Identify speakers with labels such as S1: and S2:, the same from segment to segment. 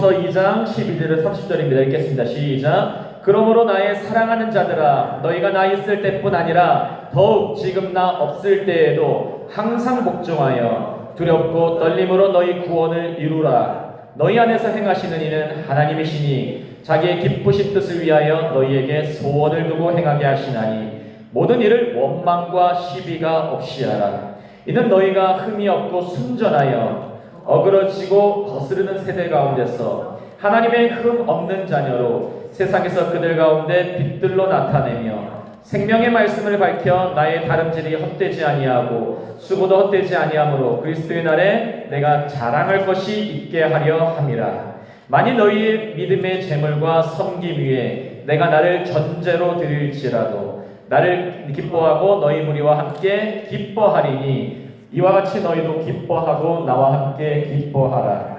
S1: 빌립보서 2장 12절에서 30절입니다. 읽겠습니다. 시작. 그러므로 나의 사랑하는 자들아, 너희가 나 있을 때뿐 아니라 더욱 지금 나 없을 때에도 항상 복종하여 두렵고 떨림으로 너희 구원을 이루라. 너희 안에서 행하시는 이는 하나님이시니 자기의 기쁘신 뜻을 위하여 너희에게 소원을 두고 행하게 하시나니 모든 일을 원망과 시비가 없이 하라. 이는 너희가 흠이 없고 순전하여 어그러지고 거스르는 세대 가운데서 하나님의 흠 없는 자녀로 세상에서 그들 가운데 빛들로 나타내며 생명의 말씀을 밝혀 나의 다름질이 헛되지 아니하고 수고도 헛되지 아니하므로 그리스도의 날에 내가 자랑할 것이 있게 하려 함이라. 만일 너희의 믿음의 재물과 섬김 위에 내가 나를 전제로 드릴지라도 나를 기뻐하고 너희 무리와 함께 기뻐하리니 이와 같이 너희도 기뻐하고 나와 함께 기뻐하라.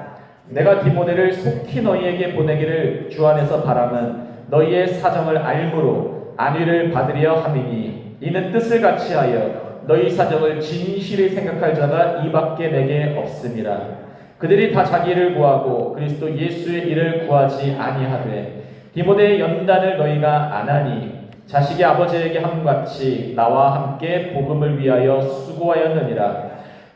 S1: 내가 디모데를 속히 너희에게 보내기를 주 안에서 바람은 너희의 사정을 알므로 안위를 받으려 함이니 이는 뜻을 같이 하여 너희 사정을 진실히 생각할 자가 이밖에 내게 없음이라. 그들이 다 자기 일을 구하고 그리스도 예수의 일을 구하지 아니하되 디모데의 연단을 너희가 안 하니 자식이 아버지에게 함같이 나와 함께 복음을 위하여 수고하였느니라.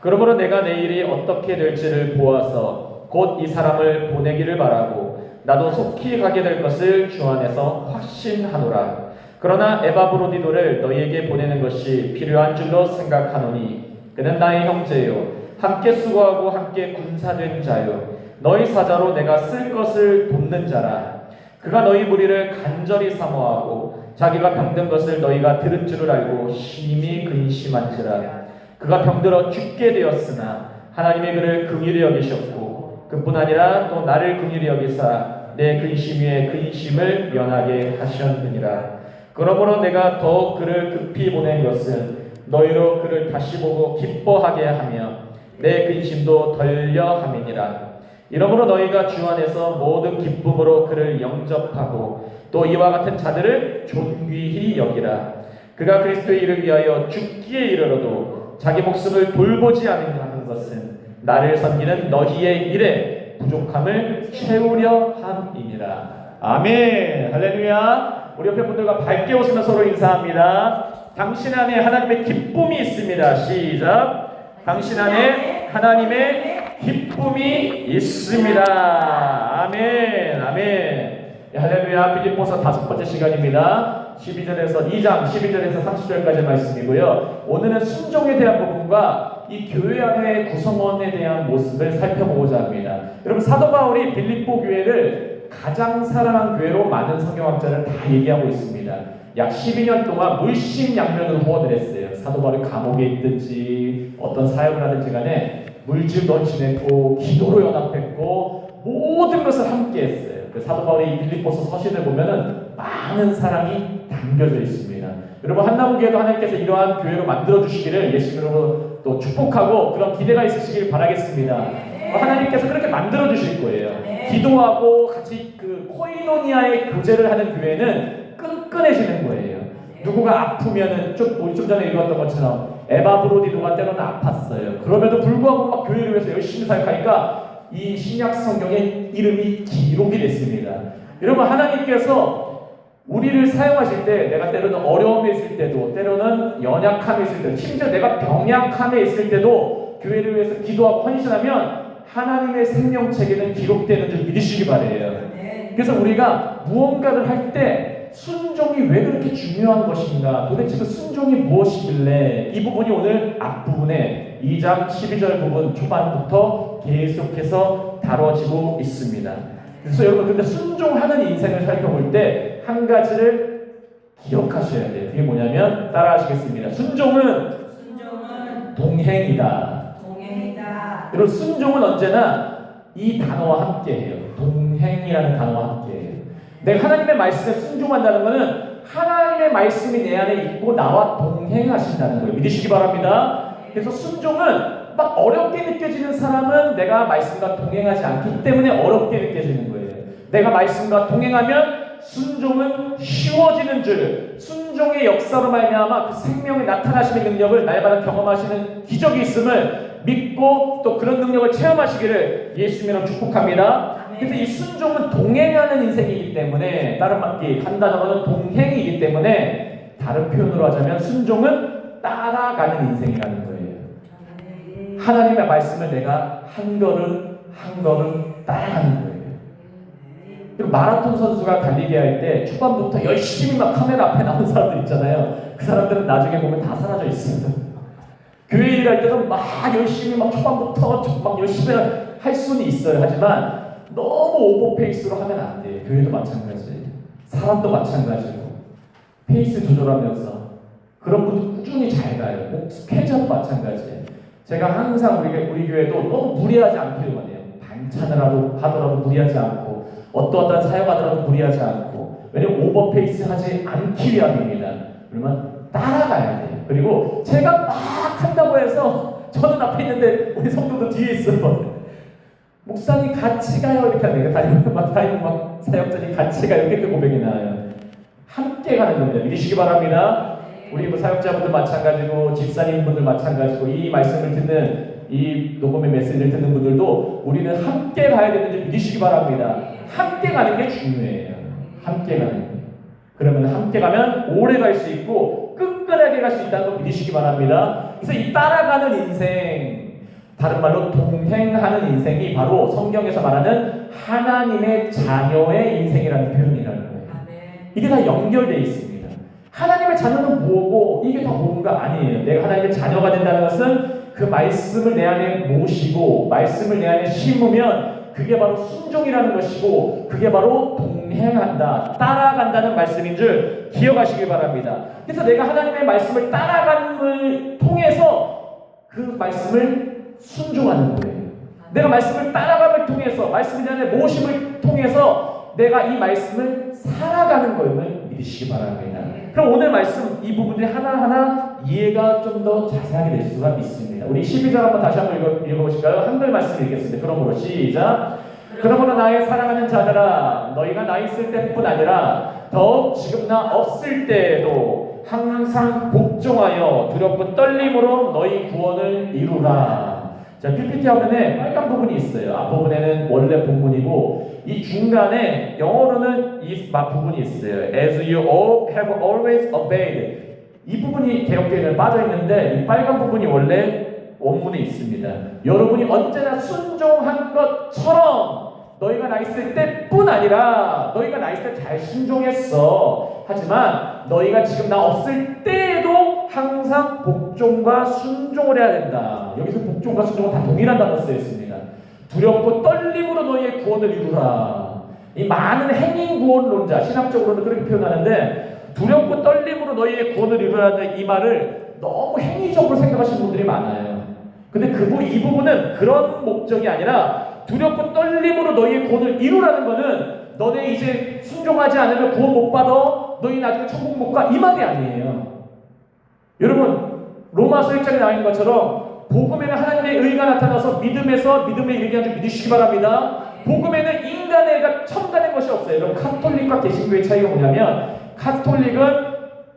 S1: 그러므로 내가 내일이 어떻게 될지를 보아서 곧 이 사람을 보내기를 바라고 나도 속히 가게 될 것을 주 안에서 확신하노라. 그러나 에바브로디도를 너희에게 보내는 것이 필요한 줄로 생각하노니 그는 나의 형제요 함께 수고하고 함께 군사된 자요 너희 사자로 내가 쓸 것을 돕는 자라. 그가 너희 무리를 간절히 사모하고 자기가 병든 것을 너희가 들은 줄을 알고 심히 근심한지라. 그가 병들어 죽게 되었으나 하나님이 그를 긍휼히 여기셨고 그뿐 아니라 또 나를 긍휼히 여기사 내 근심 위에 근심을 면하게 하셨느니라. 그러므로 내가 더욱 그를 급히 보낸 것은 너희로 그를 다시 보고 기뻐하게 하며 내 근심도 덜려 함이니라. 이러므로 너희가 주 안에서 모든 기쁨으로 그를 영접하고 또 이와 같은 자들을 존귀히 여기라. 그가 그리스도의 일을 위하여 죽기에 이르러도 자기 목숨을 돌보지 않는 것은 나를 섬기는 너희의 일에 부족함을 채우려 함이니라. 아멘. 할렐루야. 우리 옆에 분들과 밝게 웃으며 서로 인사합니다. 당신 안에 하나님의 기쁨이 있습니다. 시작. 당신 안에 하나님의 기쁨이 있습니다. 아멘. 아멘. 할렐루야. 빌립보서 5번째 시간입니다. 2장 12절에서 30절까지 말씀이고요. 오늘은 순종에 대한 부분과 이 교회 안의 구성원에 대한 모습을 살펴보고자 합니다. 여러분, 사도 바울이 빌립보 교회를 가장 사랑한 교회로 많은 성경학자는 다 얘기하고 있습니다. 약 12년 동안 물심양면으로 후원을 했어요. 사도 바울이 감옥에 있든지 어떤 사역을 하든지 간에 물질 던지냈고 기도로 연합했고 모든 것을 함께 했어요. 사도 바울이 이 빌립보서 서신을 보면은 많은 사랑이 담겨져 있습니다. 여러분, 한나무교회도 하나님께서 이러한 교회로 만들어 주시기를 예수님으로 또 축복하고 그런 기대가 있으시길 바라겠습니다. 하나님께서 그렇게 만들어 주실 거예요. 기도하고 같이 그 코이노니아의 교제를 하는 교회는 끈끈해지는 거예요. 누구가 아프면은 좀 전에 읽었던 것처럼 에바브로디도가 때로는 아팠어요. 그럼에도 불구하고 막 교회를 위해서 열심히 사역하니까 이 신약 성경의 이름이 기록이 됐습니다. 여러분, 하나님께서 우리를 사용하실 때 내가 때로는 어려움에 있을 때도 때로는 연약함에 있을 때도 심지어 내가 병약함에 있을 때도 교회를 위해서 기도하고 헌신하면 하나님의 생명책에는 기록되는 줄 믿으시기 바라요. 그래서 우리가 무언가를 할 때 순종이 왜 그렇게 중요한 것인가, 도대체 그 순종이 무엇이길래, 이 부분이 오늘 앞부분에 2장 12절 부분 초반부터 계속해서 다뤄지고 있습니다. 그래서 여러분, 근데 순종하는 인생을 살펴볼 때 한 가지를 기억하셔야 돼요. 그게 뭐냐면 따라하시겠습니다. 순종은 동행이다. 여러분, 순종은 언제나 이 단어와 함께해요. 동행이라는 단어와 함께해요. 내가 하나님의 말씀에 순종한다는 것은 하나님의 말씀이 내 안에 있고 나와 동행하신다는 거예요. 믿으시기 바랍니다. 그래서 순종은 막 어렵게 느껴지는 사람은 내가 말씀과 동행하지 않기 때문에 어렵게 느껴지는 거예요. 내가 말씀과 동행하면 순종은 쉬워지는 줄, 순종의 역사로 말미암아 그 생명의 나타나시는 능력을 날마다 경험하시는 기적이 있음을 믿고 또 그런 능력을 체험하시기를 예수님으로 축복합니다. 그래서 이 순종은 동행하는 인생이기 때문에, 다른 말기 한 단어로는 동행이기 때문에, 다른 표현으로 하자면 순종은 따라가는 인생이라는 거예요. 하나님의 말씀을 내가 한 걸음 한 걸음 따라가는 거예요. 그리고 마라톤 선수가 달리기 할 때 초반부터 열심히 막 카메라 앞에 나온 사람들 있잖아요. 그 사람들은 나중에 보면 다 사라져 있어요. 교회 일할 때는 막 열심히 막 초반부터 막 열심히 할 수는 있어요. 하지만 너무 오버페이스로 하면 안 돼요. 교회도 마찬가지예요. 사람도 마찬가지고 페이스 조절하면서 그런 분들 꾸준히 잘 가요. 뭐 스케줄도 마찬가지예요. 제가 항상 우리 교회도 너무 무리하지 않기를 원해요. 반찬을 하더라도 무리하지 않고 어떠한 사역하더라도 무리하지 않고, 왜냐면 오버페이스 하지 않기 위함입니다. 그러면 따라가야 돼요. 그리고 제가 막 한다고 해서 저는 앞에 있는데 우리 성도도 뒤에 있어요. 목사님 같이 가요 이렇게 하니까 다니면 막 사역자님 같이 가요 이렇게 고백이 나와요. 함께 가는 겁니다. 믿으시기 바랍니다. 우리 뭐 사역자분들 마찬가지고 집사님분들 마찬가지고 이 말씀을 듣는 이 녹음의 메시지를 듣는 분들도 우리는 함께 가야 되는지 믿으시기 바랍니다. 함께 가는 게 중요해요. 함께 가는 게. 그러면 함께 가면 오래 갈 수 있고 끝까지 갈 수 있다는 거 믿으시기 바랍니다. 그래서 이 따라가는 인생, 다른 말로 동행하는 인생이 바로 성경에서 말하는 하나님의 자녀의 인생이라는 표현이라는 거예요. 이게 다 연결되어 있습니다. 하나님의 자녀는 뭐고 이게 다 뭔가 아니에요. 내가 하나님의 자녀가 된다는 것은 그 말씀을 내 안에 모시고 말씀을 내 안에 심으면 그게 바로 순종이라는 것이고 그게 바로 동행한다, 따라간다는 말씀인 줄 기억하시길 바랍니다. 그래서 내가 하나님의 말씀을 따라감을 통해서 그 말씀을 순종하는 거예요. 내가 말씀을 따라감을 통해서 말씀을 내 안에 모심을 통해서 내가 이 말씀을 살아가는 것을 믿으시기 바랍니다. 그럼 오늘 말씀 이 부분들이 하나하나 이해가 좀 더 자세하게 될 수가 있습니다. 우리 12절 한번 다시 한번 읽어보실까요? 한글 말씀 읽겠습니다. 그러므로 시작. 그러므로 나의 사랑하는 자들아, 너희가 나 있을 때뿐 아니라 더욱 지금 나 없을 때에도 항상 복종하여 두렵고 떨림으로 너희 구원을 이루라. 자, PPT 화면에 빨간 부분이 있어요. 앞부분에는 원래 본문이고 이 중간에 영어로는 이 부분이 있어요. As you all have always obeyed. 이 부분이 개역개혁에 빠져 있는데 이 빨간 부분이 원래 원문에 있습니다. 여러분이 언제나 순종한 것처럼 너희가 나 있을 때뿐 아니라 너희가 나 있을 때 잘 순종했어. 하지만 너희가 지금 나 없을 때에도 항상 복종과 순종을 해야 된다. 여기서 복종과 순종은 다 동일한 단어 쓰여 있습니다. 두렵고 떨림으로 너희의 구원을 이루라. 이 많은 행인 구원론자 신학적으로는 그렇게 표현하는데 두렵고 떨림으로 너희의 구원을 이루라는 이 말을 너무 행위적으로 생각하시는 분들이 많아요. 근데 이 부분은 그런 목적이 아니라 두렵고 떨림으로 너희의 구원을 이루라는 것은 너네 이제 순종하지 않으면 구원 못 받아, 너희 나중에 천국 못 가, 이 말이 아니에요. 여러분 로마서 1장에 나와 있는 것처럼 복음에는 하나님의 의가 나타나서 믿음에서 믿음에 이르게 한 줄 믿으시기 바랍니다. 복음에는 인간의 의가 첨가된 것이 없어요. 여러분 카톨릭과 개신교의 차이가 뭐냐면 카톨릭은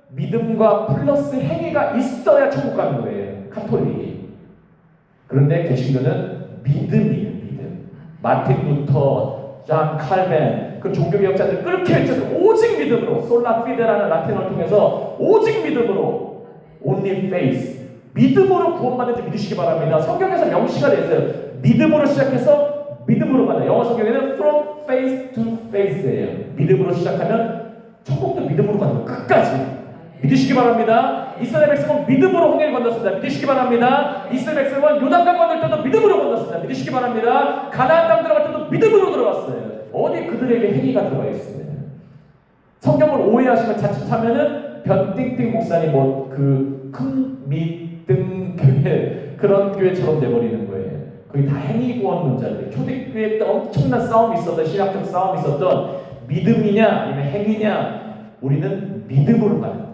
S1: 믿음과 플러스 행위가 있어야 천국 가는 거예요. 카톨릭이. 그런데 개신교는 믿음이에요. 믿음. 마틴 루터, 잔 칼벤, 그 종교개혁자들 그렇게 했잖아요. 오직 믿음으로, 솔라 피데라는 라틴어를 통해서 오직 믿음으로, only faith, 믿음으로 구원받는지 믿으시기 바랍니다. 성경에서 명시가 되어 있어요. 믿음으로 시작해서 믿음으로 가다. 영어 성경에는 from faith to faith예요. 믿음으로 시작하면 천국도 믿음으로 가는 거 끝까지 믿으시기 바랍니다. 이스라엘 백성은 믿음으로 홍해를 건넜습니다. 믿으시기 바랍니다. 이스라엘 백성은 요단강 건널 때도 믿음으로 건넜습니다. 믿으시기 바랍니다. 가나안 땅 들어갈 때도 믿음으로 들어갔어요. 어디 그들에게 행위가 들어가 있어요. 성경을 오해하시면 자칫하면은 변띵띵 목사님 큰 믿음 교회 그런 교회처럼 돼버리는 거예요. 거기 다 행위 구원론자들. 초대교회 때 엄청난 싸움이 있었던 신학적 싸움이 있었던 믿음이냐 아니면 행위냐 우리는 믿음으로 가는 거예요.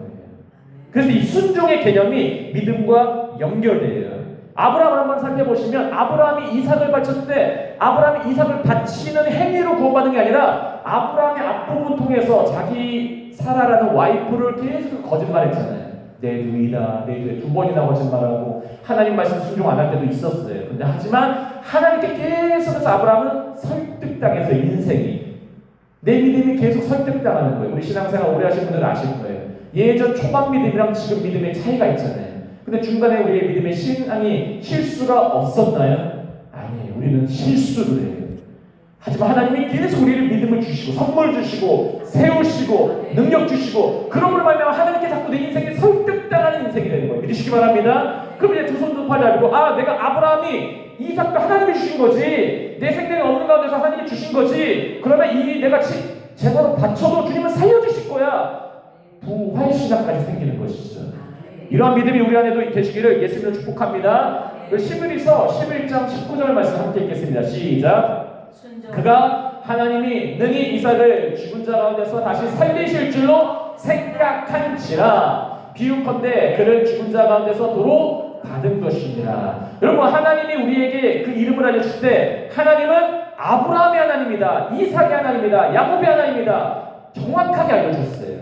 S1: 그래서 이 순종의 개념이 믿음과 연결돼요. 아브라함을 한번 살펴보시면 아브라함이 이삭을 바쳤을 때 아브라함이 이삭을 바치는 행위로 구원받는 게 아니라 아브라함의 앞부분 통해서 자기 사라라는 와이프를 계속 거짓말했잖아요. 내 누이다, 내 누이 두 번이나 거짓말하고 하나님 말씀 순종 안 할 때도 있었어요. 근데 하지만 하나님께 계속해서 아브라함은 설득당해서 인생이 내 믿음이 계속 설득당하는 거예요. 우리 신앙생활 오래 하신 분들은 아실 거예요. 예전 초반 믿음이랑 지금 믿음의 차이가 있잖아요. 근데 중간에 우리의 믿음의 신앙이 실수가 없었나요? 아니에요. 우리는 실수를 해요. 하지만 하나님이 계속 우리를 믿음을 주시고 선물 주시고 세우시고 능력 주시고 그런 걸 말하면 하나님께 자꾸 내 인생이 설득당하는 인생이 되는 거예요. 믿으시기 바랍니다. 그럼 이제 두 손 두 팔 잡고 내가 아브라함이 이삭도 하나님이 주신 거지 내 생명이 없는 가운데서 하나님이 주신 거지 그러면 이 내가 제사로 바쳐도 주님은 살려주실 거야. 부활신앙까지 생기는 것이죠. 이러한 믿음이 우리 안에도 되시기를 예수님으로 축복합니다. 히브리서 11장 19절 말씀 함께 읽겠습니다. 시작. 그가 하나님이 능히 이삭을 죽은 자 가운데서 다시 살리실 줄로 생각한지라 비유컨대 그를 죽은 자 가운데서 도로 받은 것이니라. 여러분 하나님이 우리에게 그 이름을 알려주실 때 하나님은 아브라함의 하나님이다, 이삭의 하나님이다, 야곱의 하나님이다 정확하게 알려주셨어요.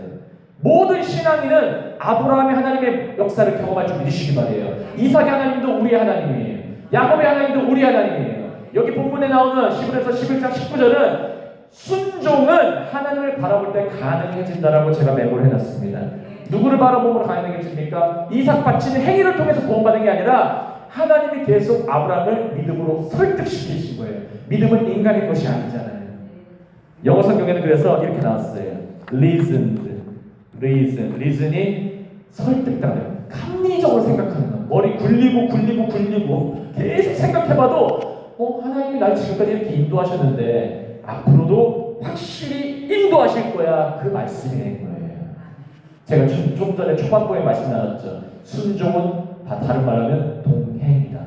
S1: 모든 신앙인은 아브라함의 하나님의 역사를 경험할 줄 믿으시기 바래요. 이삭의 하나님도 우리의 하나님이에요. 야곱의 하나님도 우리의 하나님이에요. 여기 본문에 나오는 히브리서 11장 19절은 순종은 하나님을 바라볼 때 가능해진다라고 제가 메모를 해놨습니다. 누구를 바라보면 가능해집니까? 이삭 바치는 행위를 통해서 구원받는 게 아니라 하나님이 계속 아브라함을 믿음으로 설득시키신 거예요. 믿음은 인간의 것이 아니잖아요. 영어 성경에는 그래서 이렇게 나왔어요. reason이 설득당해요. 합리적으로 생각하는 거. 머리 굴리고 계속 생각해봐도 하나님이 날 지금까지 이렇게 인도하셨는데 앞으로도 확실히 인도하실 거야. 그 말씀이 된 거예요. 제가 좀 전에 초반부에 말씀 나눴죠. 순종은 다른 말하면 동행이다.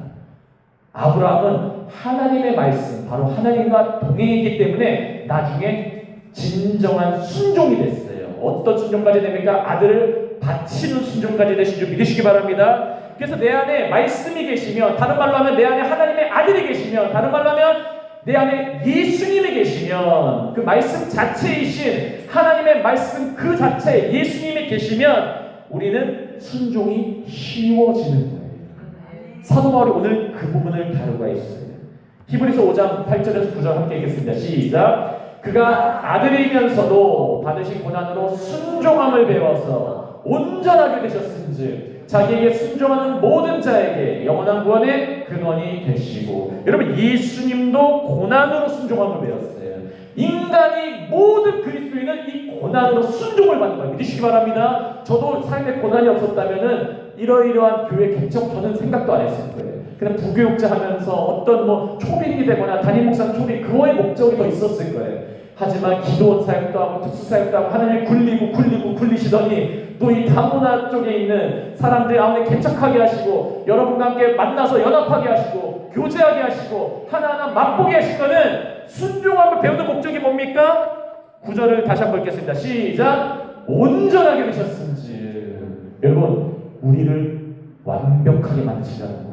S1: 아브라함은 하나님의 말씀, 바로 하나님과 동행이기 때문에 나중에 진정한 순종이 됐어요. 어떤 순종까지 됩니까? 아들을 바치는 순종까지 되신 줄 믿으시기 바랍니다. 그래서 내 안에 말씀이 계시면, 다른 말로 하면 내 안에 하나님의 아들이 계시면, 다른 말로 하면 내 안에 예수님이 계시면, 그 말씀 자체이신 하나님의 말씀 그 자체 예수님이 계시면 우리는 순종이 쉬워지는 거예요. 사도 바울이 오늘 그 부분을 다루고 있어요. 히브리서 5장 8절에서 9절 함께 읽겠습니다. 시작. 그가 아들이면서도 받으신 고난으로 순종함을 배워서 온전하게 되셨은즉 자기에게 순종하는 모든 자에게 영원한 구원의 근원이 되시고. 여러분 예수님도 고난으로 순종함을 배웠어요. 인간이 모든 그리스도인은 이 고난으로 순종을 받는 거예요. 믿으시기 바랍니다. 저도 삶에 고난이 없었다면은 이러이러한 교회 개척 저는 생각도 안 했을 거예요. 그냥 부교육자 하면서 어떤 초빙이 되거나 담임 목사 초빙 그거의 목적이 더 있었을 거예요. 하지만 기도원 사역도 하고 특수 사역도 하고 하나님을 굴리시더니 또 이 다문화 쪽에 있는 사람들 가운데 개척하게 하시고 여러분과 함께 만나서 연합하게 하시고 교제하게 하시고 하나하나 맛보게 하신 거는 순종함을 배우는 목적이 뭡니까? 9절을 다시 한번 읽겠습니다. 시작. 온전하게 되셨은지. 여러분 우리를 완벽하게 만드시라는 거예요.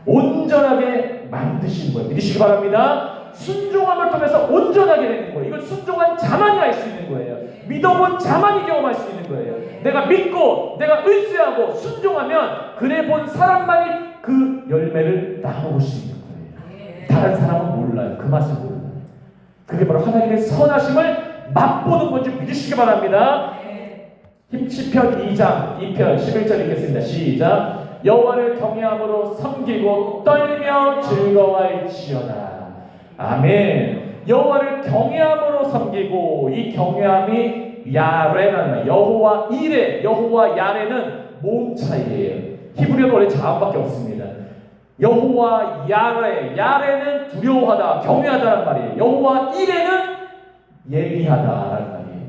S1: 온전하게 만드신 거예요. 믿으시기 바랍니다. 순종함을 통해서 온전하게 되는 거예요. 이건 순종한 자만이 할 수 있는 거예요. 믿어본 자만이 경험할 수 있는 거예요. 내가 믿고 내가 의지하고 순종하면 그래 본 사람만이 그 열매를 나눠볼 수 있는 거예요. 다른 사람은 몰라요. 그 맛을 몰라요. 그게 바로 하나님의 선하심을 맛보는 건지 믿으시기 바랍니다. 시편 2장 2편 11절 읽겠습니다. 시작. 여호와를 경외함으로 섬기고 떨며 즐거워할지어다. 아멘. 여호와를 경외함으로 섬기고, 이 경외함이 야레는 여호와 이레, 여호와 야레는 모음 차이예요. 히브리어는 원래 자음밖에 없습니다. 여호와 야레, 야레는 두려워하다, 경외하다는 말이에요. 여호와 이레는 예비하다라는 말이에요.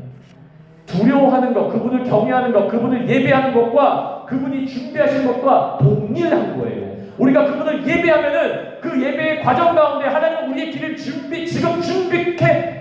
S1: 두려워하는 것, 그분을 경외하는 것, 그분을 예배하는 것과 그분이 준비하신 것과 동일한 거예요. 우리가 그분을 예배하면은 그 예배의 과정 가운데 하나님은 우리의 길을 지금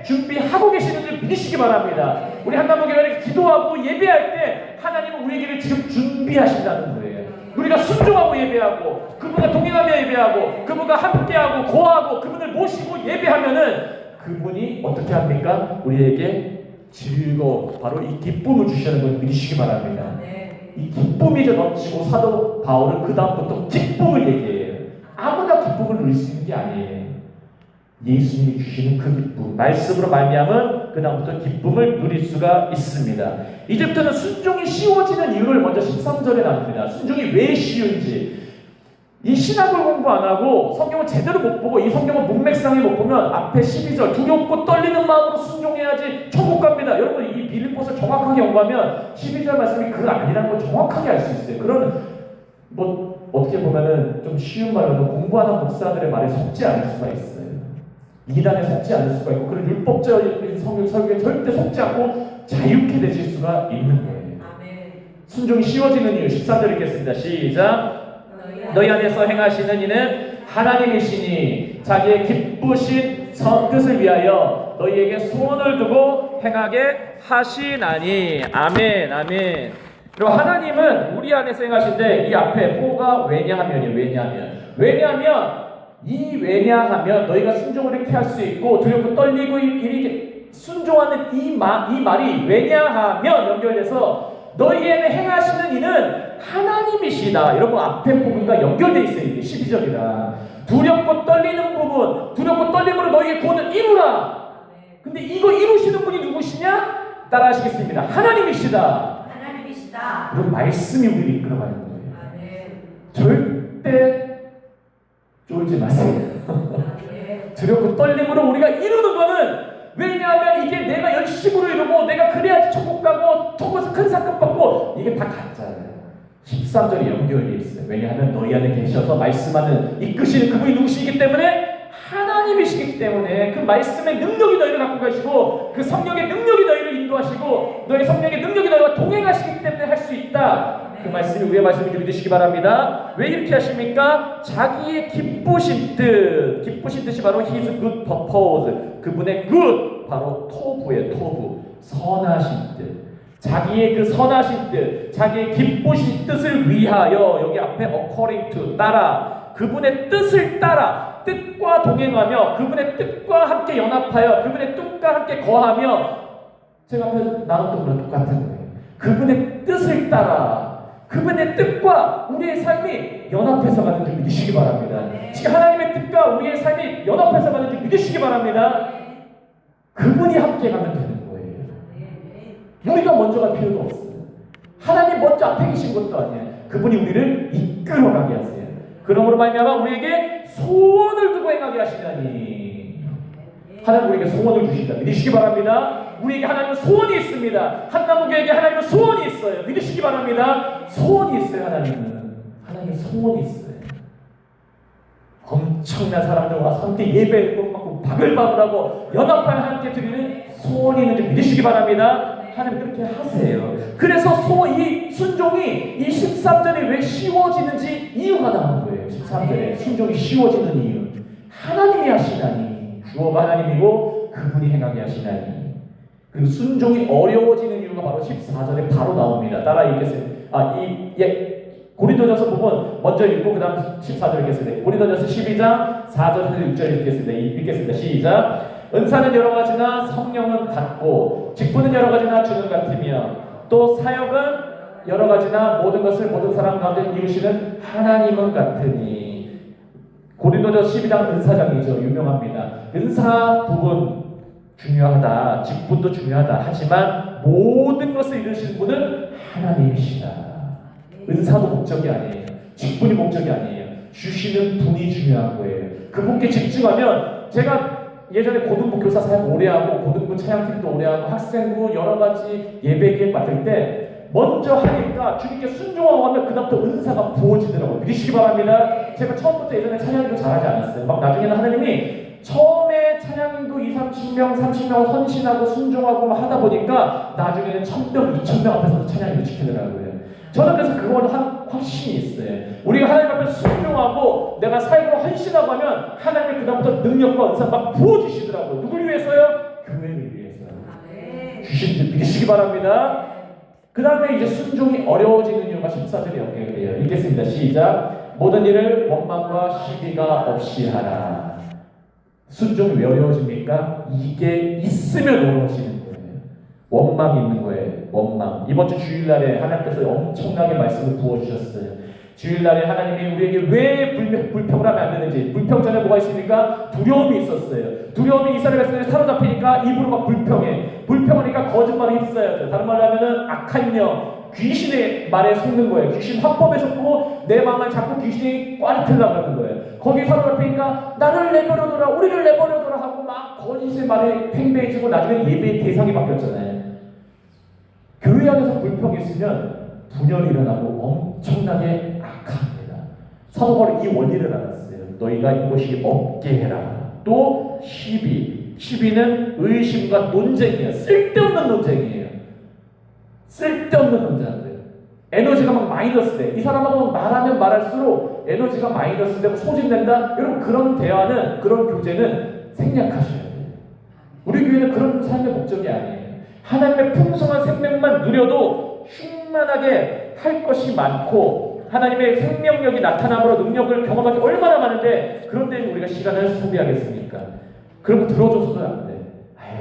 S1: 준비하고 계시는 줄 믿으시기 바랍니다. 우리 한나무교회를 기도하고 예배할 때 하나님은 우리의 길을 지금 준비하신다는 거예요. 우리가 순종하고 예배하고 그분과 동행하며 예배하고 그분과 함께하고 거하고 그분을 모시고 예배하면은 그분이 어떻게 합니까? 우리에게 즐거워, 바로 이 기쁨을 주시는 걸 믿으시기 바랍니다. 이 기쁨이 이제 넘치고 사도 바울은 그 다음부터 기쁨을 얘기해요. 아무나 기쁨을 누릴 수 있는 게 아니에요. 예수님이 주시는 그 기쁨, 말씀으로 말미암은 그 다음부터 기쁨을 누릴 수가 있습니다. 이제부터는 순종이 쉬워지는 이유를 먼저 13절에 나눕니다. 순종이 왜 쉬운지. 이 신학을 공부 안 하고 성경을 제대로 못 보고 이 성경을 문맥상에 못 보면 앞에 12절 두렵고 떨리는 마음으로 순종해야지 천국 갑니다. 여러분 이 빌립보서 정확하게 연구하면 12절 말씀이 그거 아니라는 걸 정확하게 알 수 있어요. 그런 뭐 어떻게 보면은 좀 쉬운 말로는 공부하는 목사들의 말에 속지 않을 수가 있어요. 이단에 속지 않을 수가 있고 그런 율법적인 성경 설교에 절대 속지 않고 자유케 되실 수가 있는 거예요. 순종이 쉬워지는 이유 13절 읽겠습니다. 시작. 너희 안에서 행하시는 이는 하나님이시니 자기의 기쁘신 뜻을 위하여 너희에게 소원을 두고 행하게 하시나니. 아멘. 아멘. 그리고 하나님은 우리 안에서 행하신데 이 앞에 뭐가 왜냐하면이요. 왜냐하면 너희가 순종을 이렇게 할 수 있고 두렵고 떨리고 이렇게 순종하는 이 말이 왜냐하면 연결돼서 너희에게 행하시는 이는 하나님이시다. 여러분 앞에 부분과 연결되어 있어요. 이게 12절이라. 두렵고 떨리는 부분, 두렵고 떨림으로 너희의 구원을 이루라. 근데 이거 이루시는 분이 누구시냐? 따라 하시겠습니다. 하나님이시다. 그리고 말씀이 우리를 이끌어가는 거예요. 절대 쫄지 마세요. 두렵고 떨림으로 우리가 이루는 거는 왜냐하면 이게 내가 열심으로 이루고 내가 그래야지 천국 가고 천국에서 큰 상급 받고 이게 다 가짜예요. 13절이 연결되어 있어요. 왜냐하면 너희 안에 계셔서 말씀하는 이끄시는 그분이 누구시기 때문에 하나님이시기 때문에 그 말씀의 능력이 너희를 갖고 가시고 그 성령의 능력이 너희를 인도하시고 너희 성령의 능력이 너희와 동행하시기 때문에 할 수 있다. 그 말씀이 우리의 말씀인지 믿으시기 바랍니다. 왜 이렇게 하십니까? 자기의 기쁘신 뜻이 바로 His good purpose. 그분의 good 바로 토부예요. 토부, 선하신 뜻. 자기의 그 선하신 뜻, 자기의 기쁘신 뜻을 위하여 여기 앞에 according to 따라 그분의 뜻을 따라 뜻과 동행하며 그분의 뜻과 함께 연합하여 그분의 뜻과 함께 거하며 제가 앞에 나눴던 거랑 똑같은 거예요. 그분의 뜻을 따라 그분의 뜻과 우리의 삶이 연합해서 가는 줄 믿으시기 바랍니다. 지금 하나님의 뜻과 우리의 삶이 연합해서 가는 줄 믿으시기 바랍니다. 그분이 함께 가면 되는 거예요. 우리가 먼저 갈 필요도 없어요. 하나님 먼저 앞에 계신 것도 아니에요. 그분이 우리를 이끌어가게 하세요. 그러므로 말미암아 우리에게 소원을 두고 행하게 하시나니. 하나님 우리에게 소원을 주신다. 믿으시기 바랍니다. 우리에게 하나님은 소원이 있습니다. 한나무교에게 하나님은 소원이 있어요. 믿으시기 바랍니다. 소원이 있어요. 하나님은 소원이 있어요. 엄청난 사람들 와서 함께 예배하고 바글바글하고 연합하여 함께 드리는 소원이 있는지 믿으시기 바랍니다. 하나님 그렇게 하세요. 그래서 이 순종이 이 13절이 왜 쉬워지는지 이유가 나오는 거예요. 13절에 순종이 쉬워지는 이유. 하나님이 하시나니. 주어가 하나님이고 그분이 행하게 하시나니. 그리고 순종이 어려워지는 이유가 바로 14절에 바로 나옵니다. 따라 읽겠습니다. 고린도전서 부분 먼저 읽고 그 다음 14절 읽겠습니다. 고린도전서 12장 4절에서 6절 읽겠습니다. 시작. 은사는 여러 가지나 성령은 같고 직분은 여러 가지나 주는 같으며 또 사역은 여러 가지나 모든 것을 모든 사람 가운데 이루시는 하나님은 같으니. 고린도전서 12장 은사장이죠. 유명합니다. 은사 부분 중요하다. 직분도 중요하다. 하지만 모든 것을 이루시는 분은 하나님이시다. 은사도 목적이 아니에요. 직분이 목적이 아니에요. 주시는 분이 중요한 거예요. 그분께 집중하면 제가 예전에 고등부 교사 사역 오래 하고 고등부 차양팀도 오래 하고 학생부 여러 가지 예배 계획 맡을 때 먼저 하니까 주님께 순종하고 하면 그다음부터 은사가 부어지더라고요. 믿으시기 바랍니다. 제가 처음부터 예전에 찬양도 잘하지 않았어요. 막 나중에는 하나님이 처음에 찬양도 30명 30명 헌신하고 순종하고 하다 보니까 나중에는 1000명 2000명 앞에서도 찬양도 지키더라고요. 저는 그래서 그거는 확신이 있어요. 우리가 하나님 앞에 순종하고 내가 사역으로 헌신하고 하면 하나님이 그다음부터 능력과 은사 막 부어주시더라고요. 누굴 위해서요? 교회를 위해서요. 주신 줄 믿으시기 바랍니다. 그 다음에 이제 순종이 어려워지는 이유가 14절에 연결돼요. 읽겠습니다. 시작. 모든 일을 원망과 시비가 없이 하라. 순종이 왜 어려워집니까? 이게 있으면 어려워지는 거예요. 원망이 있는 거예요. 원망. 이번 주 주일날에 하나님께서 엄청나게 말씀을 부어주셨어요. 주일날에 하나님이 우리에게 왜 불평을 하면 안 되는지, 불평 전에 뭐가 있습니까? 두려움이 있었어요. 두려움이 이스라엘 백성들이 사로잡히니까 입으로 막 불평해. 불평하니까 거짓말을 휩싸였죠. 다른 말로 하면은 악한 영, 귀신의 말에 속는 거예요. 귀신 화법에 속고 내 마음을 자꾸 귀신이 꽈리틀려고 하는 거예요. 거기 사로잡히니까 나를 내버려둬라, 우리를 내버려둬라 하고 막 거짓의 말에 팽배해지고 나중에 예배의 대상이 바뀌었잖아요. 교회 안에서 불평이 있으면 분열이 일어나고 엄청나게 악합니다. 사도 바울이 이 원리를 알았어요. 너희가 이것이 없게 해라. 또 시비는 의심과 논쟁이에요. 쓸데없는 논쟁이에요. 쓸데없는 논쟁들. 에너지가 막 마이너스 돼. 이 사람하고 말하면 말할수록 에너지가 마이너스 되고 소진된다. 여러분, 그런 대화는, 그런 교제는 생략하셔야 돼요. 우리 교회는 그런 삶의 목적이 아니에요. 하나님의 풍성한 생명만 누려도 충만하게 할 것이 많고 하나님의 생명력이 나타남으로 능력을 경험하기 얼마나 많은데, 그런데 우리가 시간을 소비하겠습니까? 그런 거 들어줘서도 안 돼.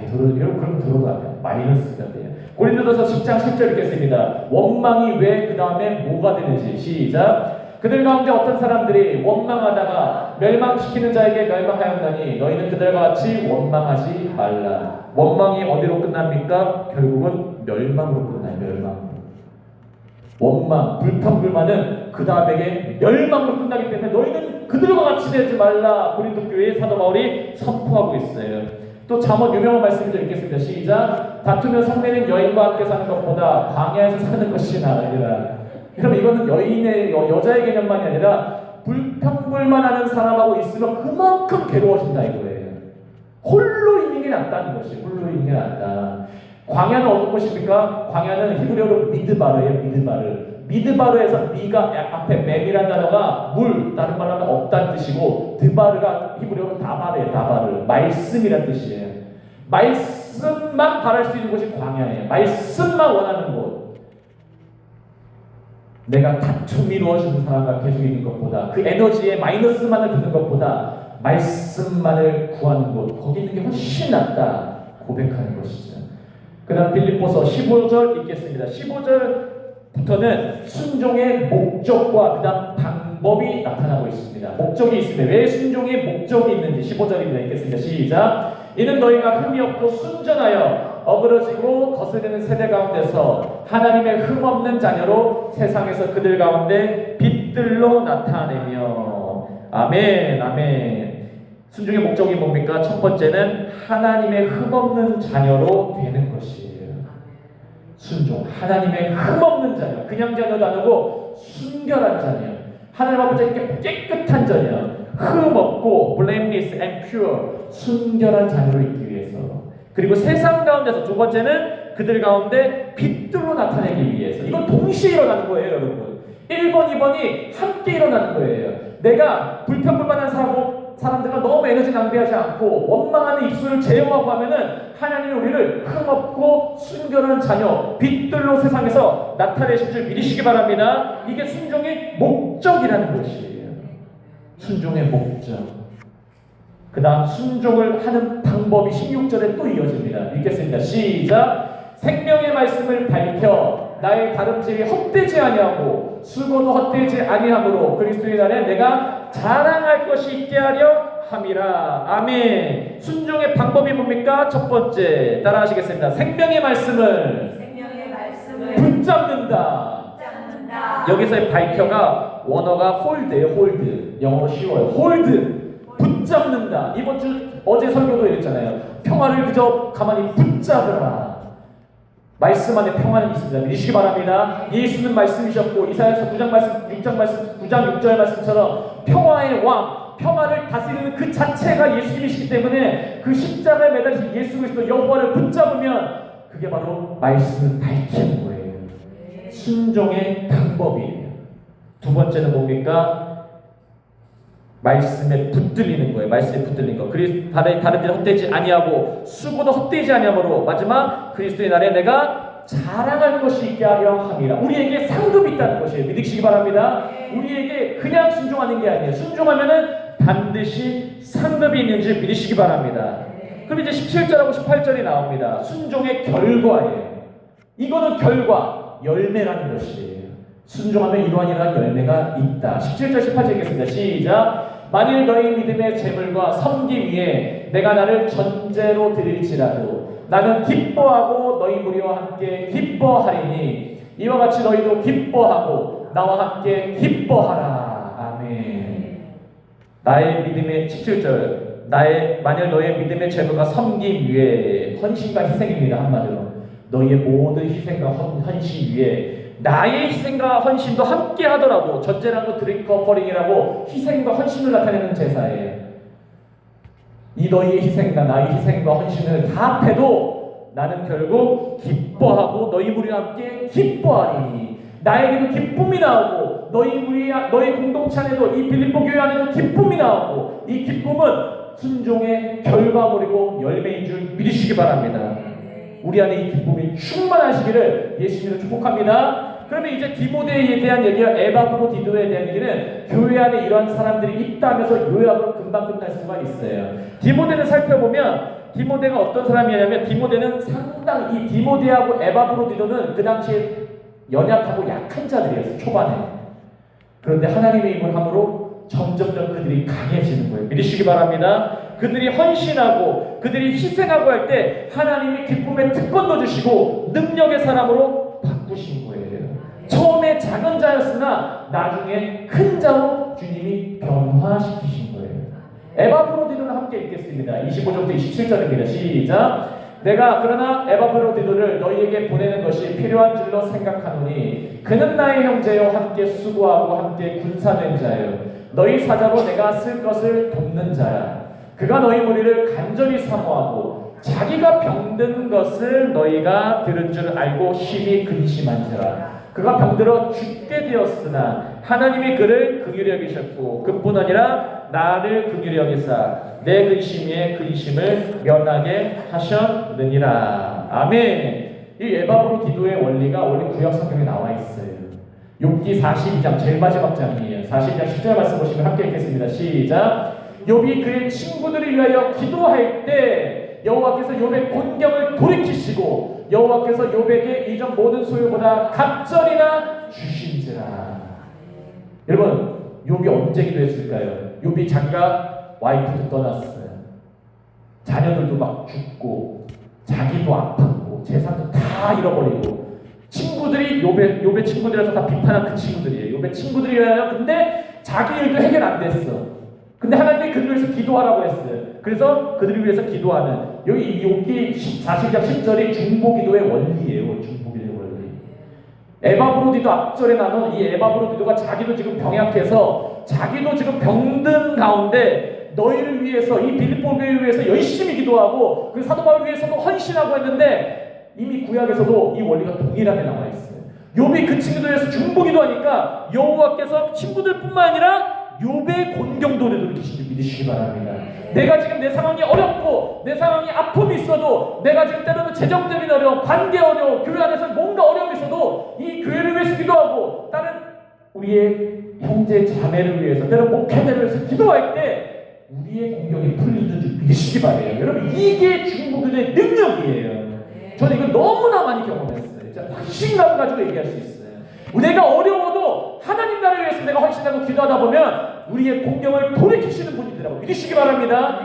S1: 여러분, 그런 거 들어도 안 돼. 마이너스가 돼요. 고린도전서 10장 10절 읽겠습니다. 원망이 왜 그 다음에 뭐가 되는지. 시작. 그들 가운데 어떤 사람들이 원망하다가 멸망시키는 자에게 멸망하였나니 너희는 그들과 같이 원망하지 말라. 원망이 어디로 끝납니까? 결국은 멸망으로 끝나요. 멸망. 원망, 불평불만은 그 다음에 멸망으로 끝나기 때문에 너희는 그들과 같이 되지 말라. 고린도 교회의 사도 바울이 선포하고 있어요. 또 잠언 유명한 말씀을 읽겠습니다. 시작. 다투며 성내는 여인과 함께 사는 것보다 광야에서 사는 것이 나으리라. 여러분, 이거는 여자의 개념만이 아니라 불평불만하는 사람하고 있으면 그만큼 괴로워진다 이거예요. 홀로 있는 게 낫다는 것이. 홀로 있는 게 낫다. 광야는 어떤 곳입니까? 광야는 히브리어로 미드바르예요. 미드바르에서 미가 앞에 맵이라는 단어가 물, 다른 말로 하면 없다는 뜻이고, 드바르가 히브리어로 다바르, 말씀이라는 뜻이에요. 말씀만 바랄 수 있는 곳이 광야예요. 말씀만 원하는 곳. 내가 다툼이 이루어지는 사람과 계속 있는 것보다, 그 에너지에 마이너스만을 듣는 것보다 말씀만을 구하는 곳, 거기 있는 게 훨씬 낫다 고백하는 것이죠. 그 다음 빌립보서 15절 읽겠습니다. 15절부터는 순종의 목적과 그 다음 방법이 나타나고 있습니다. 목적이 있습니다. 왜 순종의 목적이 있는지 15절입니다. 읽겠습니다. 시작. 이는 너희가 흠이 없고 순전하여 어그러지고 거스르는 세대 가운데서 하나님의 흠없는 자녀로 세상에서 그들 가운데 빛들로 나타내며. 아멘, 아멘. 순종의 목적이 뭡니까? 첫 번째는 하나님의 흠없는 자녀로 되는 것이에요. 순종, 하나님의 흠없는 자녀. 그냥 자녀도 아니고 순결한 자녀. 하나님 아버지께 깨끗한 자녀. 흠없고 blameless and pure, 순결한 자녀로 있기 위해서. 그리고 세상 가운데서 두 번째는 그들 가운데 빛들로 나타내기 위해서. 이건 동시에 일어나는 거예요, 여러분. 1번, 2번이 함께 일어나는 거예요. 내가 불평불만한 사람들과 너무 에너지 낭비하지 않고 원망하는 입술을 제어하고 하면은 하나님이 우리를 흠없고 순결한 자녀, 빛들로 세상에서 나타내실 줄 믿으시기 바랍니다. 이게 순종의 목적이라는 것이에요. 순종의 목적. 그 다음 순종을 하는 방법이 16절에 또 이어집니다. 읽겠습니다. 시작. 생명의 말씀을 밝혀 나의 다름질이 헛되지 아니하고 수고도 헛되지 아니하므로 그리스도의 날에 내가 자랑할 것이 있게 하려 함이라. 아멘. 순종의 방법이 뭡니까? 첫 번째, 따라하시겠습니다. 생명의 말씀을 붙잡는다. 여기서의 밝혀가 원어가 홀드예요. 홀드. 영어로 쉬워요. 홀드. 붙잡는다. 이번 주 어제 설교도 이랬잖아요. 평화를 그저 가만히 붙잡으라. 말씀 안에 평화는 있습니다. 믿으시기 바랍니다. 예수는 말씀이셨고 이사야서 9장 6절 말씀처럼 평화의 왕, 평화를 다스리는 그 자체가 예수님이시기 때문에 그 십자가에 매달리신 예수 그리스도 여호와를 붙잡으면 그게 바로 말씀을 밝히는 거예요. 순종의 방법이에요. 두 번째는 뭡니까? 말씀에 붙들리는 거예요. 말씀에 붙들리는 거. 다른 데 헛되지 아니하고 수고도 헛되지 아니하므로 마지막 그리스도의 날에 내가 자랑할 것이 있게 하려 함이라. 우리에게 상급이 있다는 것이에요. 믿으시기 바랍니다. 우리에게 그냥 순종하는 게 아니에요. 순종하면은 반드시 상급이 있는 줄 믿으시기 바랍니다. 그럼 이제 17절하고 18절이 나옵니다. 순종의 결과예요. 이거는 결과, 열매라는 것이에요. 순종하면 이러한 열매가 있다. 17절 18절 읽겠습니다. 시작. 만일 너희 믿음의 재물과 섬김 위에 내가 나를 전제로 드릴지라도 나는 기뻐하고 너희 무리와 함께 기뻐하리니 이와 같이 너희도 기뻐하고 나와 함께 기뻐하라. 아멘. 나의 믿음의 17절 만일 너의 믿음의 재물과 섬김 위에 헌신과 희생입니다. 한마디로 너희의 모든 희생과 헌신 위에 나의 희생과 헌신도 함께 하더라도 전제라고 드링크 어퍼링이라고 희생과 헌신을 나타내는 제사예요. 이 너희의 희생과 나의 희생과 헌신을 다 합해도 나는 결국 기뻐하고 너희 무리와 함께 기뻐하리니 나에게도 기쁨이 나오고 너희 공동체 안에도 이 빌립보 교회 안에도 기쁨이 나오고 이 기쁨은 순종의 결과물이고 열매인 줄 믿으시기 바랍니다. 우리 안에 이 기쁨이 충만하시기를 예수님으로 축복합니다. 그러면 이제 디모데에 대한 얘기와 에바브로디도에 대한 얘기는 교회 안에 이러한 사람들이 있다면서 요약으로 금방 끝날 수가 있어요. 디모데는 살펴보면 디모데가 어떤 사람이냐면 디모데는 상당히 이 디모데하고 에바브로디도는 그 당시에 연약하고 약한 자들이었어요. 초반에. 그런데 하나님의 힘을 함으로 점점점 그들이 강해지는 거예요. 믿으시기 바랍니다. 그들이 헌신하고 그들이 희생하고 할 때 하나님이 기쁨의 특권도 주시고 능력의 사람으로 바꾸신 거예요. 처음에 작은 자였으나 나중에 큰 자로 주님이 변화시키신 거예요. 에바브로디도를 함께 읽겠습니다. 25절부터 27절입니다. 시작. 내가 그러나 에바브로디도를 너희에게 보내는 것이 필요한 줄로 생각하노니 그는 나의 형제요 함께 수고하고 함께 군사된 자요 너희 사자로 내가 쓸 것을 돕는 자야. 그가 너희 무리를 간절히 사모하고 자기가 병든 것을 너희가 들은 줄 알고 심히 근심한지라. 그가 병들어 죽게 되었으나 하나님이 그를 긍휼히 여기셨고 그뿐 아니라 나를 긍휼히 여기사 내 근심 위에 근심을 면하게 하셨느니라. 아멘. 이 에바브로디도의 원리가 원래 구약 성경에 나와 있어요. 욥기 42장 제일 마지막 장이에요. 42장 10절 말씀 보시면 함께 읽겠습니다. 시작. 욥이 그의 친구들을 위하여 기도할 때 여호와께서 욥의 곤경을 돌이키시고 여호와께서 욥에게 이전 모든 소유보다 갑절이나 주신지라. 여러분 욥이 언제 기도했을까요? 욥이 자기가 와이프도 떠났어요. 자녀들도 막 죽고 자기도 아프고 재산도 다 잃어버리고 친구들이 욥의 친구들에서 다 비판한 그 친구들이에요. 욥의 친구들이에요. 근데 자기 일도 해결 안 됐어. 근데 하나님이 그들을 위해서 기도하라고 했어요. 그래서 그들을 위해서 기도하는 여기 욥기 40장 10절이 중보기도의 원리예요. 중보기도의 원리. 에바브로디도 앞절에 나눈 이 에바브로디도가 자기도 지금 병약해서 자기도 지금 병든 가운데 너희를 위해서 이 빌립보 교회를 위해서 열심히 기도하고 그 사도 바울을 위해서도 헌신하고 했는데 이미 구약에서도 이 원리가 동일하게 나와 있어요. 욥이 그 친구들을 위해서 중보기도하니까 여호와께서 친구들뿐만 아니라 욥의 곤경도 되돌리시길 믿으시기 바랍니다. 내가 지금 내 상황이 어렵고 내 상황이 아픔이 있어도 내가 지금 때로는 재정적인 어려움, 관계 어려움, 교회 안에서 뭔가 어려움이 있어도 이 교회를 위해서 기도하고 다른 우리의 형제 자매를 위해서 때로는 목회자를 위해서 기도할 때 우리의 공경이 풀리는 줄 믿으시기 바래요. 여러분 이게 중보기도의 능력이에요. 저는 이거 너무나 많이 경험했어요. 진짜 확신감 가지고 얘기할 수 있어요. 내가 어려워도 하나님 나라를 위해서 내가 헌신하고 기도하다 보면 우리의 공경을 돌이키시는 분이더라고. 믿으시기 바랍니다.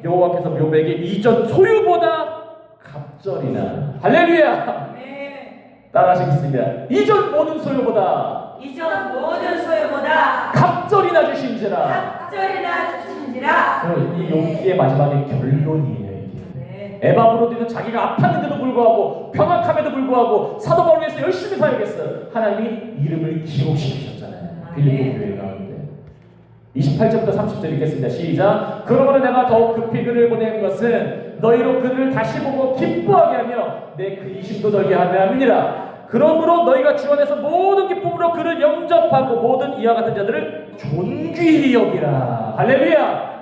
S1: 여호와께서 욥에게 이전 소유보다 갑절이나 할렐루야. 따라하시겠습니다. 이전 모든 소유보다 갑절이나 주신지라. 이 욥기의 마지막에 결론이에요. 에바브로디는 자기가 아팠는데도 불구하고 평안함에도 불구하고 사도 바울을 위해서 열심히 사역했어요. 하나님이 이름을 기록시키셨잖아요. 빌립보 교회 가운데. 28절부터 30절 읽겠습니다. 시작. 그러므로 내가 더욱 급히 그를 보낸 것은 너희로 그를 다시 보고 기뻐하게 하며 내 근심도 덜게 하려 함이니라. 그러므로 너희가 주 안에서 모든 기쁨으로 그를 영접하고 모든 이와 같은 자들을 존귀히 여기라. 할렐루야.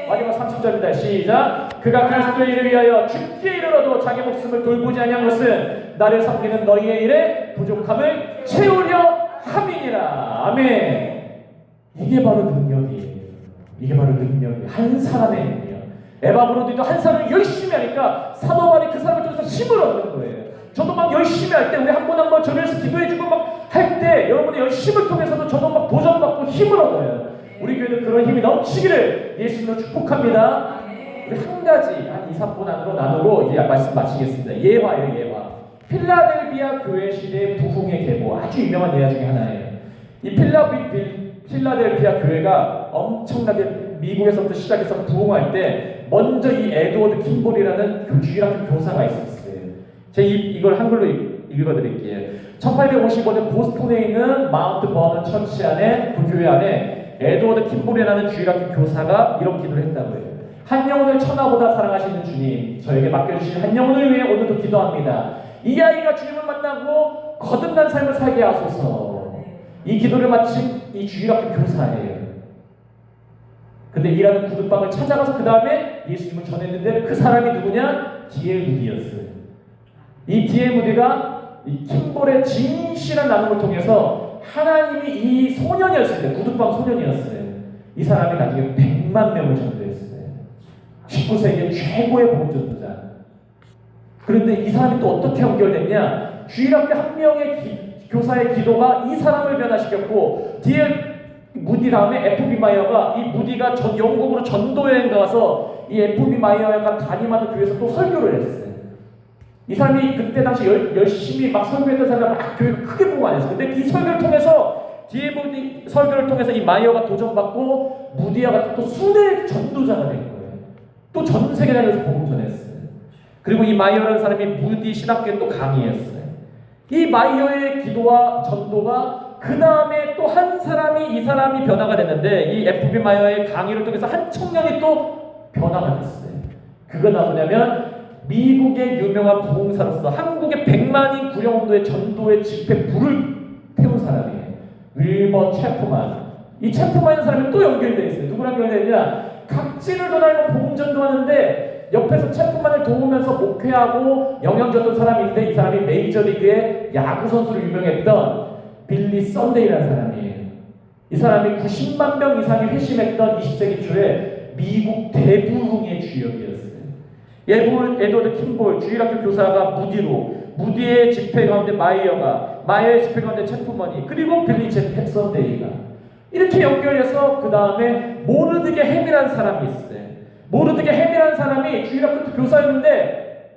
S1: 마지막 30절입니다. 시작. 그가 그리스도의 일을 위하여 죽기에 이르러도 자기 목숨을 돌보지 아니한 것은 나를 섬기는 너희의 일에 부족함을 채우려 함이니라. 아멘. 이게 바로 능력이에요. 이게 바로 능력이에요. 한 사람의 능력. 에바브로디도 한 사람이 열심히 하니까 사도 바울이 그 사람을 통해서 힘을 얻는 거예요. 저도 막 막 열심히 할 때, 우리 한 번 한 번 전해서 기도해주고 막 할 때, 여러분의 열심을 통해서도 저도 막 도전받고 힘을 얻어요. 우리 교회는 그런 힘이 넘치기를 예수님으로 축복합니다. 우리 한 가지, 한 2, 3분 안으로 나누고 이제 말씀 마치겠습니다. 예화예요, 예화. 필라델비아 교회 시대의 부흥의 계보, 아주 유명한 예화 중에 하나예요. 이 필라델비아 교회가 엄청나게 미국에서부터 시작해서 부흥할 때 먼저 이 에드워드 킴볼이라는 주일학교 교사가 있었어요. 제가 이걸 한글로 읽어드릴게요. 1855년 보스턴에 있는 마운트 버넌 처치 안에, 그 교회 안에 에드워드 킴볼이라는 주일학교 교사가 이런 기도를 했다고 해요. 한 영혼을 천하보다 사랑하시는 주님, 저에게 맡겨주신 한 영혼을 위해 오늘도 기도합니다. 이 아이가 주님을 만나고 거듭난 삶을 살게 하소서. 이 기도를 마친 이 주일학교 교사예요. 근데 일하는 구두방을 찾아가서 그 다음에 예수님을 전했는데 그 사람이 누구냐? D.L. 무디였어요. 이 D.L. 무디가 이 킴볼의 진실한 나눔을 통해서 하나님이 이 소년이었을 때, 구두방 소년이었어요. 이 사람이 나중에 100만 명을 전도했어요. 19세기의 최고의 복음전도자. 그런데 이 사람이 또 어떻게 연결됐냐? 주일학교 한 명의 교사의 기도가 이 사람을 변화시켰고, D.L. 무디 다음에 F.B. 마이어가, 이 무디가 영국으로 전도여행 가서 이 F.B. 마이어가 담임하는 교회에서 또 설교를 했어요. 이 사람이 그때 당시 열심히 막 설교했던 사람은 막 교회가 크게 보고 안 했어요. 근데 이 설교를 통해서, D.L. 무디 설교를 통해서 이 마이어가 도전받고 무디아가 또 순회 전도자가 된 거예요. 또 전 세계 다니면서 복음 전했어요. 그리고 이 마이어라는 사람이 무디 신학교에 또 강의했어요. 이 마이어의 기도와 전도가 그 다음에 또 한 사람이, 이 사람이 변화가 됐는데, 이 F.B. 마이어의 강의를 통해서 한 청년이 또 변화가 됐어요. 그건 뭐냐면 미국의 유명한 부흥사로서 한국의 100만인 구령운동의 전도의 집회 불을 태운 사람이에요. 윌버 체프만. 이 체프만이라는 사람이 또 연결되어 있어요. 누구랑 연결되냐? 각지를 돌아다니고 복음 전도하는데 옆에서 체프만을 도우면서 목회하고 영향 줬던 사람인데, 이 사람이 메이저리그의 야구 선수로 유명했던 빌리 썬데이라는 사람이에요. 이 사람이 90만 명 이상이 회심했던 20세기 초에 미국 대부흥의 주역이었어요. 에드워드 킴볼 주일학교 교사가 무디의 집회 가운데 마이어의 집회 가운데 체프먼이, 그리고 빌리 썬데이가 이렇게 연결해서 그 다음에 모르드게 햄이라는 사람이 있어요. 모르드게 햄이라는 사람이 주일학교 교사였는데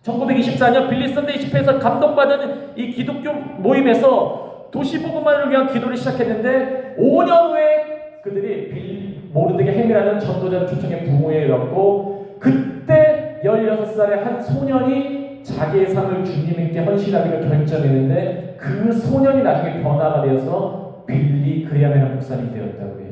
S1: 1924년 빌리 썬데이 집회에서 감동받은 이 기독교 모임에서 도시복음만을 위한 기도를 시작했는데 5년 후에 그들이 모르드게 햄이라는 전도자를 초청해 부흥회에 이뤘고, 그때 16살의 한 소년이 자기의 삶을 주님께 헌신하기로 결정했는데 그 소년이 나중에 변화가 되어서 빌리 그레이엄이라는 목사님이 되었다고 해요.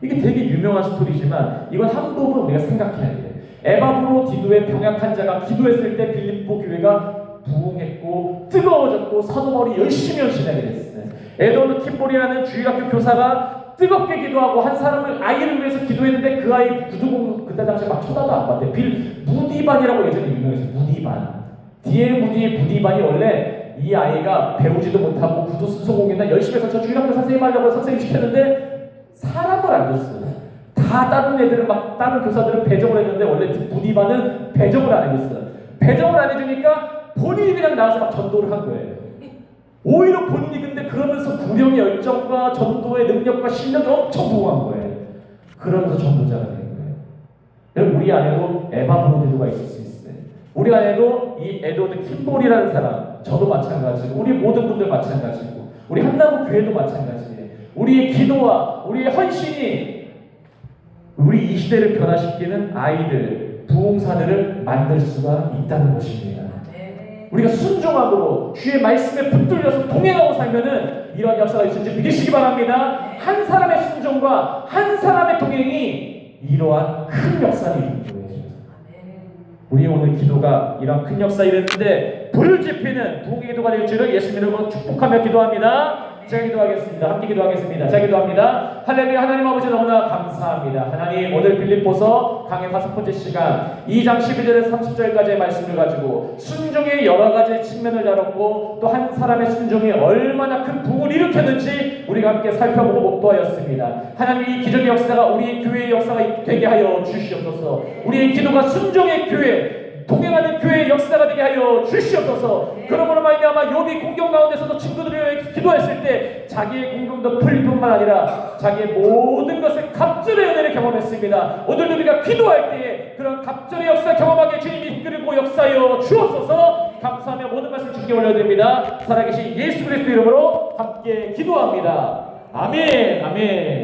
S1: 이게 되게 유명한 스토리지만 이건 한 부분 우리가 생각해야 돼요. 에바브로 디도의 병약 환자가 기도했을 때 빌립보 교회가 부흥했고 뜨거워졌고 사도 바울이 열심히 헌신하게 됐어요. 에드워드 킴볼이라는 주일학교 교사가 뜨겁게 기도하고 한 사람을, 아이를 위해서 기도했는데 그 아이 구두공 그때 당시에 막 쳐다도 안 봤대. 무디반이라고 예전에 유명했어요. 무디반. D.L. 무디의 무디반이 원래 이 아이가 배우지도 못하고 구두 순서공이나 열심히 해서 저 주일학교 선생님 하려고 선생님 시켰는데 사람을 안 줬어요. 다 다른 애들은 막 다른 교사들은 배정을 했는데 원래 무디반은 배정을 안 해줬어요. 배정을 안 해주니까 본인이 그냥 나와서 막 전도를 한 거예요. 오히려 본인이 근데 그러면서 구령의 열정과 전도의 능력과 실력이 엄청 부응한 거예요. 그러면서 전도자가 된 거예요. 여러분, 우리 안에도 에바브로디도가 있을 수 있어요. 우리 안에도 이 에드워드 킴볼이라는 사람, 저도 마찬가지고 우리 모든 분들 마찬가지고 우리 한나무 교회도 마찬가지예요. 우리의 기도와 우리의 헌신이 우리 이 시대를 변화시키는 아이들, 부흥사들을 만들 수가 있다는 것입니다. 우리가 순종함으로 주의 말씀에 붙들려서 동행하고 살면은 이런 역사가 있을지 믿으시기 바랍니다. 한 사람의 순종과 한 사람의 동행이 이러한 큰 역사를 이루는 거예요. 우리 오늘 기도가 이런 큰 역사를 이루는데 불을 지피는 부흥의 기도가 될 줄을 예수님으로 축복하며 기도합니다. 제가 기도하겠습니다. 함께 기도하겠습니다. 제가 기도합니다. 할렐루야. 하나님 아버지 너무나 감사합니다. 하나님, 오늘 빌립보서 강의 5번째 시간 2장 12절에서 30절까지의 말씀을 가지고 순종의 여러 가지 측면을 다뤘고 또 한 사람의 순종이 얼마나 큰 부흥을 일으켰는지 우리가 함께 살펴보고 목도하였습니다. 하나님, 이 기적의 역사가 우리 교회의 역사가 되게 하여 주시옵소서. 우리의 기도가 순종의 교회, 동행하는 교회의 역사가 되게 하여 주시옵소서. 그러므로 말미암아 여기 공경 가운데서도 친구들이 기도했을 때 자기의 공경도 풀릴 뿐만 아니라 자기의 모든 것을 갑절의 은혜를 경험했습니다. 오늘도 우리가 기도할 때에 그런 갑절의 역사 경험하게 주님이 이끌고 역사하여 주옵소서. 감사하며 모든 말씀 주께 올려드립니다. 살아계신 예수 그리스도 이름으로 함께 기도합니다. 아멘. 아멘.